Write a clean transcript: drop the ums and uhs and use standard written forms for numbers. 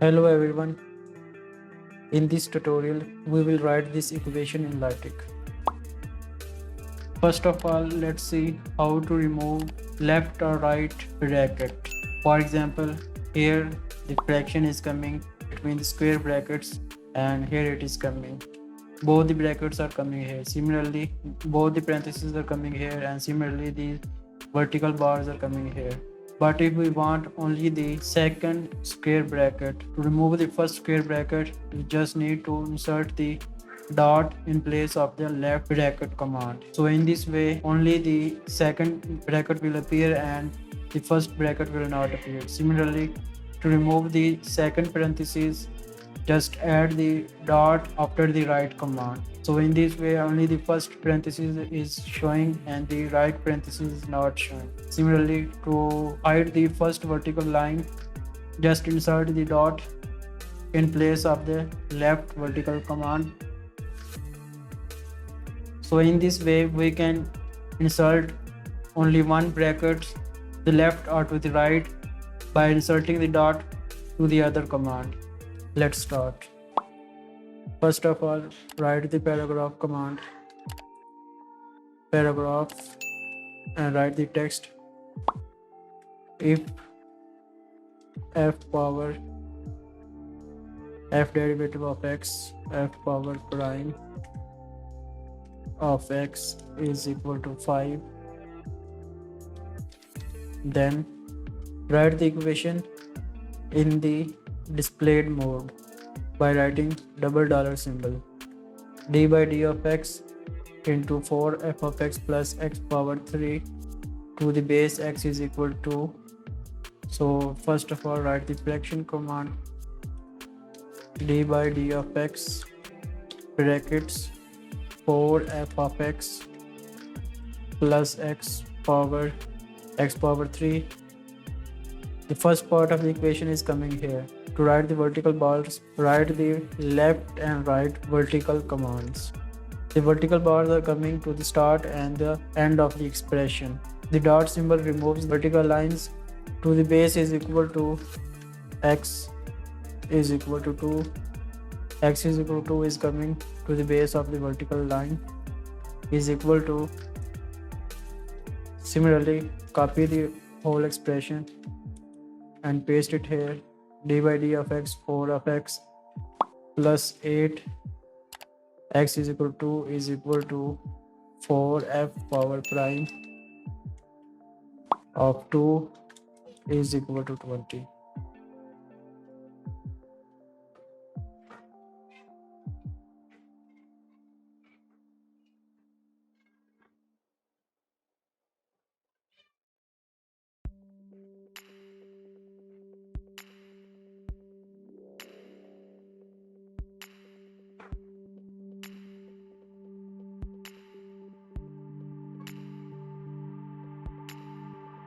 Hello everyone. In this tutorial, we will write this equation in LaTeX. First of all, let's see how to remove left or right bracket. For example, here the fraction is coming between the square brackets and here it is coming. Both the brackets are coming here. Similarly, both the parentheses are coming here and similarly the vertical bars are coming here. But if we want only the second square bracket, to remove the first square bracket, we just need to insert the dot in place of the left bracket command. So in this way, only the second bracket will appear and the first bracket will not appear. Similarly, to remove the second parenthesis, just add the dot after the right command. So in this way, only the first parenthesis is showing and the right parenthesis is not showing. Similarly, to hide the first vertical line, just insert the dot in place of the left vertical command. So in this way, we can insert only one bracket, the left or to the right, by inserting the dot to the other command. Let's start. First of all, write the paragraph command, paragraph, and write the text. If f power f derivative of x, f power prime of x is equal to 5, then write the equation in the displayed mode by writing $symbol d by d of x into 4 f of x plus x power 3 to the base x is equal to. So first of all, write the fraction command d by d of x brackets 4 f of x plus x power 3. The first part of the equation is coming here. To write the vertical bars, write the left and right vertical commands. The vertical bars are coming to the start and the end of the expression. The dot symbol removes vertical lines. To the base is equal to x is equal to 2. X is equal to 2 is coming to the base of the vertical line is equal to. Similarly, copy the whole expression and paste it here. D by d of x 4 of x plus 8 x is equal to 2 is equal to 4 f power prime of 2 is equal to 20.